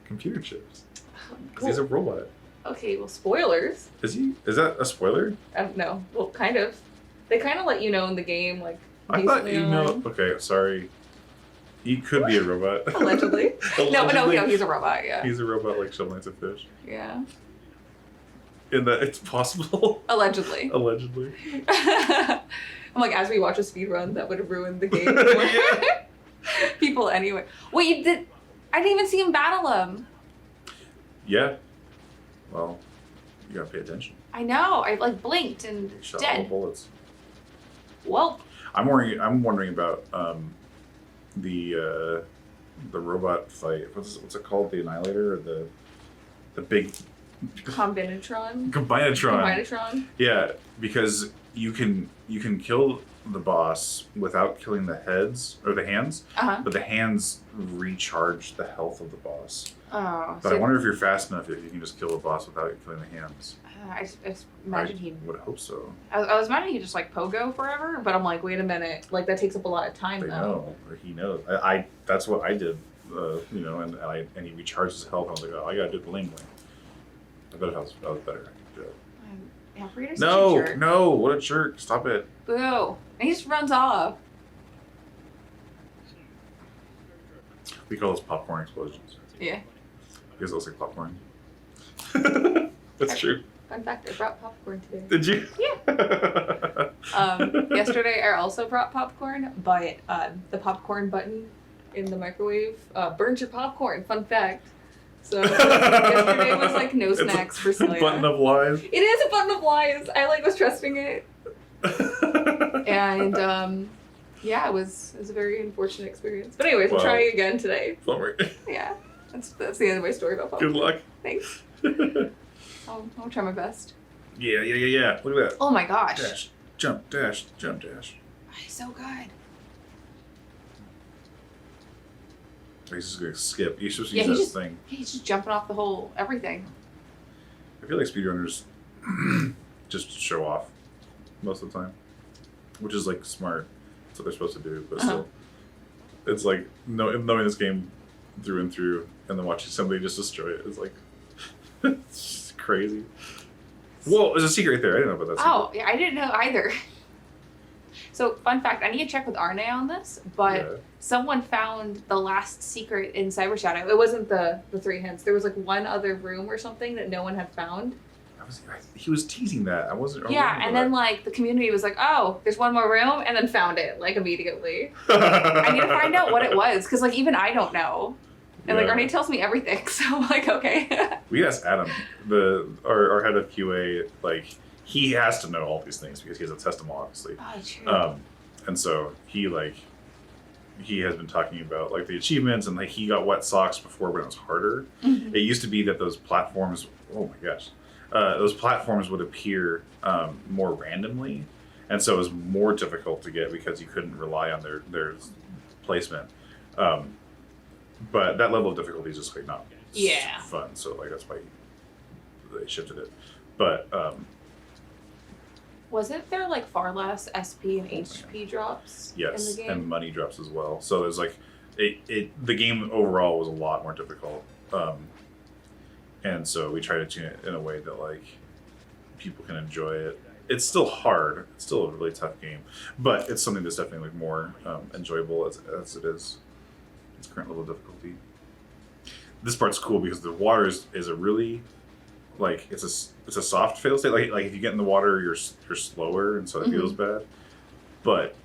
Computer chips. Cool. He's a robot. Okay, well, spoilers. Is he? Is that a spoiler? I don't know. Well, kind of. They kind of let you know in the game, like. I thought you know. Okay, sorry. He could be a robot. Allegedly. Allegedly. No, he's a robot. Yeah. He's a robot like Shell Knights of Fish. Yeah. In that it's possible. Allegedly. Allegedly. I'm like, as we watch a speedrun, that would have ruined the game. Yeah. People anyway. Wait, you did? I didn't even see him battle him. Yeah. Well, you gotta pay attention. I know. I like blinked and Shot all the dead. bullets. Well. I'm wondering about the robot fight. What's it called? The Annihilator or the big Combinatron. Combinatron. Yeah, because you can kill the boss without killing the heads or the hands, but the hands recharge the health of the boss. Oh. But I wonder if you're fast enough if you can just kill the boss without killing the hands. I just imagine I would hope so. I was imagining he'd just like pogo forever, but I'm like, wait a minute, like that takes up a lot of time They though. know, or he knows. I that's what I did, and he recharged his health. I was like, oh, I gotta do it the lame way. I bet if I was better, I could do it. Yeah, Rita's No, such a jerk. no, what a jerk! Stop it. Boo! And he just runs off. We call those popcorn explosions Yeah. because it looks like popcorn. That's true. Fun fact: I brought popcorn today. Did you? Yeah. Yesterday I also brought popcorn, but the popcorn button in the microwave burns your popcorn. Fun fact. So yesterday was like no snacks for Celia. Button of lies. It is a button of lies. I like was trusting it, and yeah, it was a very unfortunate experience. But anyways, we'll Wow. try again today. Bummer. Yeah, that's the end of my story about popcorn. Good luck. Thanks. I'll try my best. Yeah. Look at that. Oh my gosh. Dash, jump, dash, jump, dash. He's so good. He's just gonna skip. He's supposed to Yeah, use he's that thing. He's just jumping off the whole everything. I feel like speedrunners just show off most of the time, which is like smart. That's what they're supposed to do, but still, it's like knowing this game through and through, and then watching somebody just destroy it is like it's just crazy. Whoa, there's a secret right there. I didn't know about that. Oh, yeah, I didn't know either. So, fun fact, I need to check with Arne on this, but someone found the last secret in Cyber Shadow. It wasn't the three hints. There was like one other room or something that no one had found. He was teasing that. I wasn't. Yeah, and then like the community was like, "Oh, there's one more room," and then found it like immediately. I need to find out what it was because like even I don't know, and like Arne tells me everything, so I'm like, okay. We asked Adam, our head of QA, like he has to know all these things because he has to test them all, obviously. Oh, true. And so he has been talking about like the achievements and like he got wet socks before when it was harder. Mm-hmm. It used to be that those platforms. Oh my gosh. Those platforms would appear more randomly, and so it was more difficult to get because you couldn't rely on their placement. But that level of difficulty is just like not fun. So like that's why they shifted it. But wasn't there like far less SP and HP drops in the game? And money drops as well. So there's like the game overall was a lot more difficult. And so we try to tune it in a way that like people can enjoy it. It's still hard. It's still a really tough game, but it's something that's definitely like more enjoyable as it is its current level of difficulty. This part's cool because the water is a really like it's a soft fail state. Like if you get in the water, you're slower, and so it feels bad. But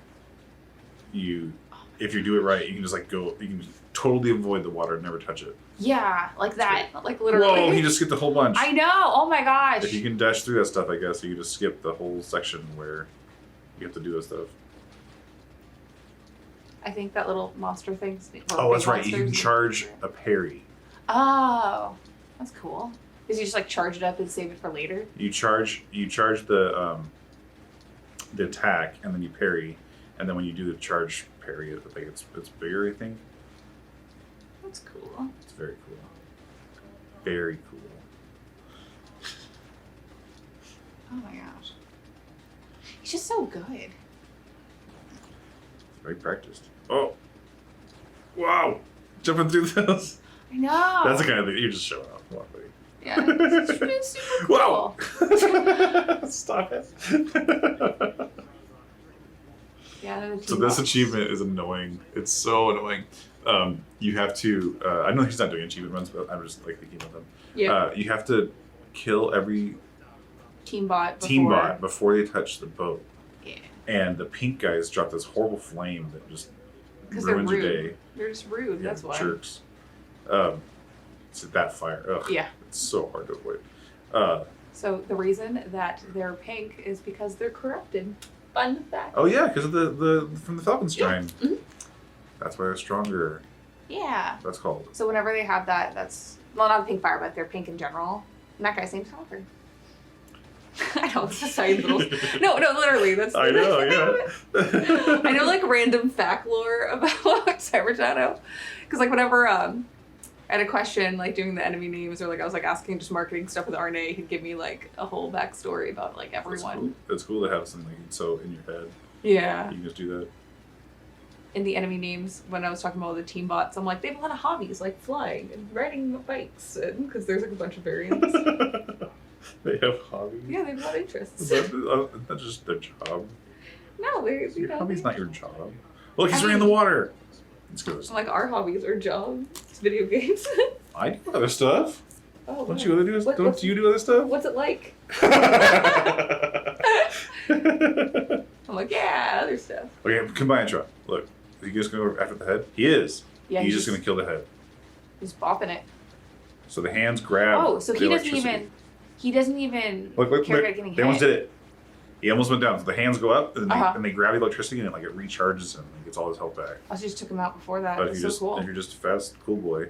if you do it right, you can just like go. You can totally avoid the water and never touch it. Yeah, like that. Like literally. Whoa, he just skipped the whole bunch. I know. Oh my gosh. If you can dash through that stuff, I guess you can just skip the whole section where you have to do this stuff. I think that little monster thing's. Oh, that's right. You can charge a parry. Oh, that's cool. Because you just like charge it up and save it for later. You charge the attack and then you parry, and then when you do the charge parry it. Like it's bigger, I think. That's cool. It's very cool. Very cool. Oh my gosh. He's just so good. Very practiced. Oh. Wow. Jumping through those. I know. That's the kind of thing you're just showing off. Come on, buddy. Yeah. It's super cool. Wow. Stop it. Yeah. So this achievement is annoying. It's so annoying. You have to. I know he's not doing achievement runs, but I'm just like thinking of them. Yeah. You have to kill every team bot before they touch the boat. Yeah. And the pink guys drop this horrible flame that just ruins they're your rude. day. They're just rude. Yeah, that's why. Jerks. It's that fire. Ugh, yeah. It's so hard to avoid. So the reason that they're pink is because they're corrupted. Fun fact. Oh yeah, because of the from the Falcon Strine. Yeah. Mm-hmm. That's why they're stronger. Yeah. That's called. So whenever they have that, that's not the pink fire, but they're pink in general. And that guy's name's Hopper. I know, it's a side little. No, literally, that's. I know, yeah. I know like random fact lore about Cyber Shadow, because like whenever I had a question like doing the enemy names or like I was like asking just marketing stuff with RNA, he'd give me like a whole backstory about like everyone. It's cool to have something so in your head. Yeah. You can just do that. In the enemy names, when I was talking about the team bots, I'm like, they have a lot of hobbies like flying and riding bikes, because there's like a bunch of variants. They have hobbies. Yeah, they have a lot of interests. That's just their job. No, they Your hobby's not your job. Look, he's in the water. Let's go. Like our hobbies are jobs. It's video games. I do other stuff. Oh, don't you do? Don't you do other stuff? What's it like? I'm like, yeah, other stuff. Okay, combine intro. Look, is he just gonna go after the head? He is. Yeah, he's just gonna kill the head. He's bopping it. So the hands grab. Oh, so he doesn't even. Look, care about getting they almost hit. did it. He almost went down. So the hands go up, and, Uh-huh. and they grab the electricity, and it recharges him and gets all his health back. I just took him out before that. But It's if so cool. you're just fast, cool boy.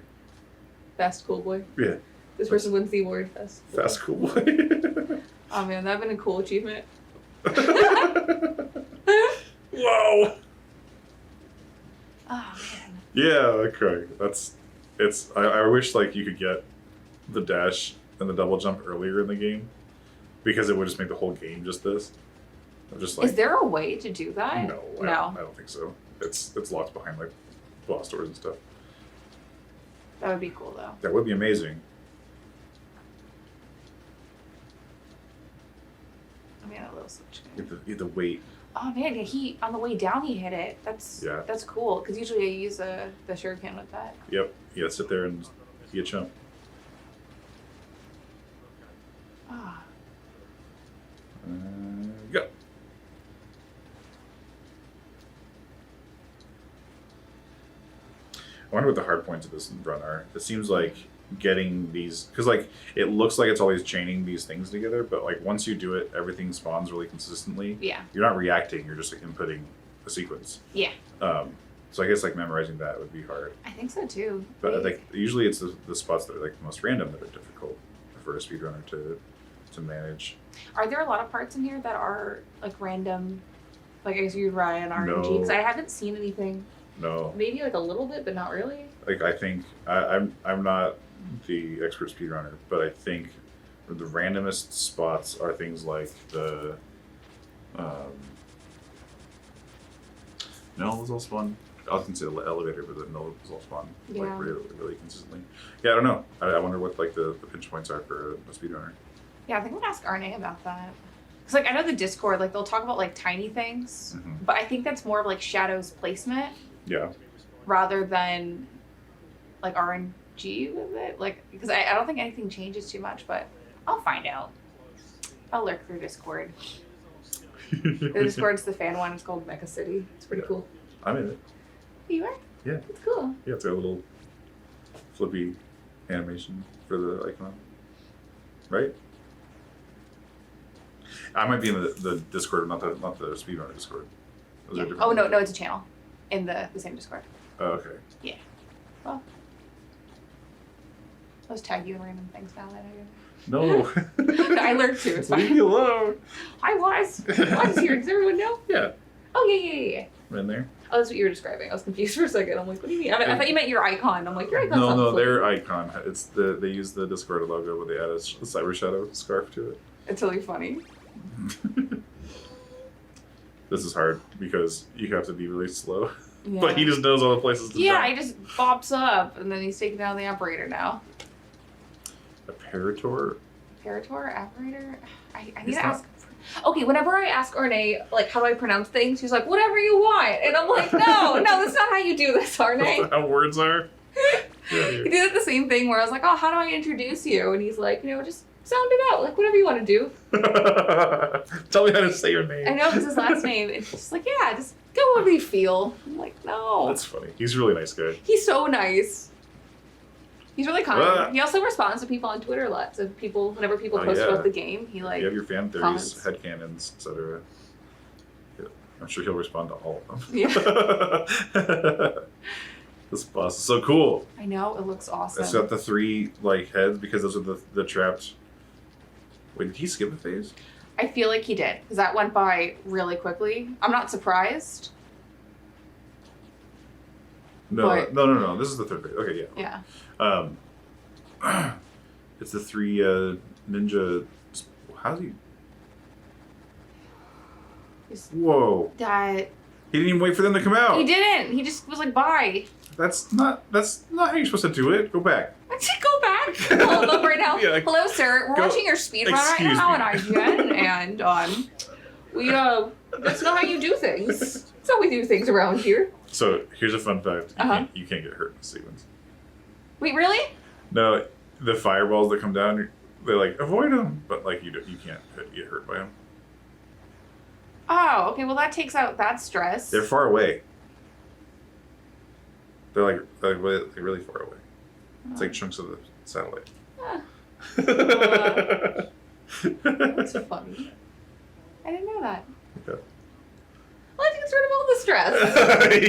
Fast cool boy. Yeah. This person wins the award. Fast, cool boy. Oh man, that'd been a cool achievement. Whoa. Oh man. Yeah, okay. I wish like you could get the dash and the double jump earlier in the game, because it would just make the whole game just this. Just like, is there a way to do that? No, I don't think so. It's locked behind like boss doors and stuff. That would be cool though. That would be amazing. I mean, a little switch. You have to wait. Oh man, yeah, he on the way down he hit it. That's cool, because usually I use the shuriken with that. Yep. Yeah, sit there and get chump. Ah. Go. I wonder what the hard points of this run are. It seems like getting these, because like it looks like it's always chaining these things together, but like once you do it, everything spawns really consistently. Yeah. You're not reacting. You're just like inputting a sequence. Yeah. So I guess like memorizing that would be hard. I think so too. But like usually it's the spots that are like the most random that are difficult for a speedrunner to manage. Are there a lot of parts in here that are like random, like as you ride on RNG? Because I haven't seen anything. No. Maybe like a little bit, but not really. Like I think I'm not the expert speedrunner, but I think the randomest spots are things like the no, those all spawn. I was gonna say the elevator, but the no was all spawn like really consistently. Yeah, I don't know. I wonder what like the pinch points are for a speedrunner. Yeah, I think I'm gonna ask RNA about that. Cause like I know the Discord, like they'll talk about like tiny things, but I think that's more of like Shadow's placement. Yeah. Rather than like RNG with it, like because I don't think anything changes too much, but I'll find out. I'll lurk through Discord. The Discord's the fan one. It's called Mecha City. It's pretty cool. I'm in it. You are? Yeah. It's cool. Yeah, it's got a little flippy animation for the icon. Right? I might be in the Discord, not the speedrunner Discord. Yeah. Oh no, it's a channel in the same Discord. Oh, okay. Yeah. Well, I'll just tag you in random things now that I do. No. No, I lurked too. It's fine. Leave me alone. I was here. Does everyone know? Yeah. Oh, yeah. in there. Oh, that's what you were describing. I was confused for a second. I'm like, what do you mean? I thought you meant your icon. I'm like, your icon's No, not their icon. It's they use the Discord logo, but they add a Cyber Shadow scarf to it. It's really funny. This is hard because you have to be really slow. Yeah. But he just knows all the places to jump. he just bops up, and then he's taking down the operator now. Apparator? Operator? I need He's to not- ask. Okay, whenever I ask Arne, like, how do I pronounce things, he's like, whatever you want. And I'm like, no, that's not how you do this, Arne. That's not how words are? He did the same thing where I was like, oh, how do I introduce you? And he's like, just sound it out, like, whatever you want to do. Tell me how to say your name. I know, because his last name, it's just like, yeah, just go whatever you feel. I'm like, no. That's funny. He's a really nice guy. He's so nice. He's really kind. Ah. He also responds to people on Twitter a lot. So whenever people post about the game, he like. You have your fan theories, comments. headcanons, etc. I'm sure he'll respond to all of them. Yeah. This boss is so cool. I know, it looks awesome. It's got the 3 like heads because those are the trapped. Wait, did he skip a phase? I feel like he did because that went by really quickly. I'm not surprised. No, But- no. This is the 3rd phase. Okay, yeah. Yeah. It's the 3 ninja. How's he? Whoa! That He didn't even wait for them to come out. he didn't. He just was like, "Bye." That's not how you're supposed to do it. Go back. I said, "Go back." Hold up right now. Yeah. Hello, sir. We're Go- watching your speedrun right Excuse now me. on IGN, and we that's not how you do things. That's how we do things around here. So here's a fun fact: Uh-huh. you can't get hurt in this sequence. Wait, really? No, the fireballs that come down, they're like avoid them, but like you can't get hurt by them. Oh, okay. Well, that takes out that stress. They're far away. They're like really far away. It's like chunks of the satellite. Ah. That's funny. I didn't know that. Okay. Well, I think it's rid of all the stress.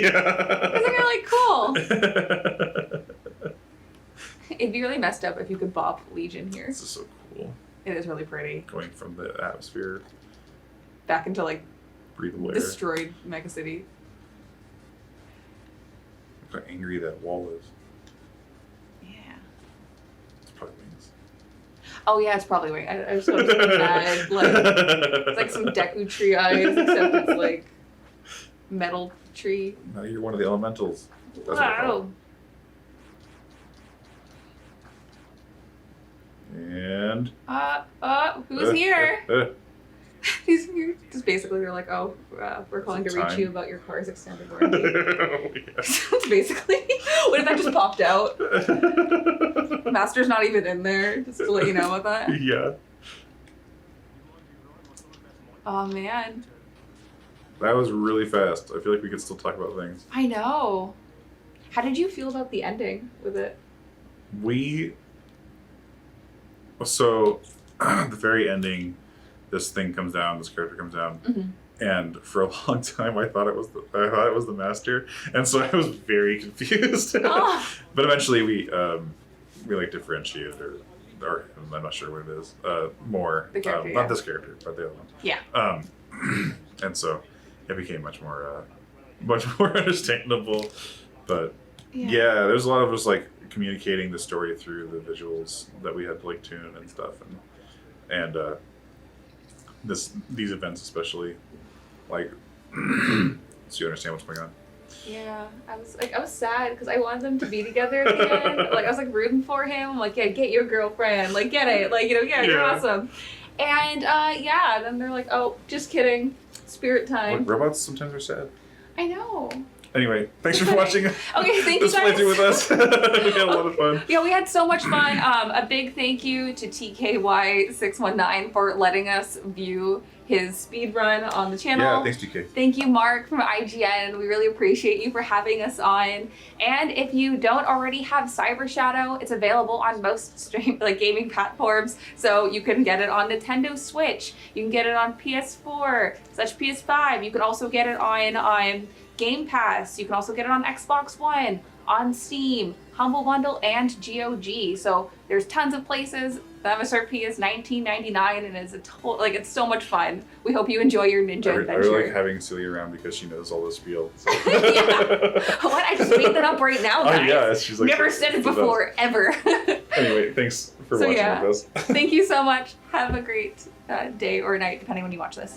Yeah. Because I'm like, cool. It'd be really messed up if you could bop Legion here. This is so cool. It is really pretty. Going from the atmosphere, Back into like breathable air. destroyed Mega City. Look how angry that wall is. Yeah. It's probably wings. Oh yeah, it's probably wing. I just want to say that. Like, it's like some Deku tree eyes, except it's like metal tree. Now you're one of the elementals. That's what I thought. Wow. And Who's here? Uh, He's here. Just basically, they're like, oh, we're calling to reach Time. you about your car's extended warranty. yeah. That's basically. What if that just popped out? Master's not even in there, just to let you know about that. Yeah. Oh man, That was really fast. I feel like we could still talk about things. I know. How did you feel about the ending with it? So, the very ending, this thing comes down, this character comes down, Mm-hmm. and for a long time I thought it was the master, and so I was very confused. Oh. But eventually we like differentiated, or I'm not sure what it is, more. The character, not yeah. this character, but the other one. Yeah. And so it became much more understandable. But yeah, there's a lot of us like communicating the story through the visuals that we had to like tune and stuff, and these events especially, like, so you understand what's going on. Yeah, I was sad because I wanted them to be together at the end. Like I was like rooting for him. I'm like, yeah, get your girlfriend. Like get it. Like you're Yeah. awesome. And then they're like, oh, just kidding. Spirit time. Look, robots sometimes are sad. I know. Anyway, thanks for watching. Okay, thank you this guys. playthrough with us. We had a lot of fun. Yeah, we had so much fun. A big thank you to TKY619 for letting us view his speed run on the channel. Yeah, thanks, GK. Thank you, Mark from IGN. We really appreciate you for having us on. And if you don't already have Cyber Shadow, it's available on most gaming platforms. So you can get it on Nintendo Switch. You can get it on PS4/PS5. You can also get it on Game Pass. You can also get it on Xbox One, on Steam, Humble Bundle, and GOG. So there's tons of places. The MSRP is $19.99 and is it's so much fun. We hope you enjoy your ninja adventure. I really like having Celia around because she knows all the spiel. So. Yeah. What? I just made that up right now, guys. Oh yeah, she's like never said it before ever. Anyway, thanks for watching with us. Thank you so much. Have a great day or night, depending when you watch this.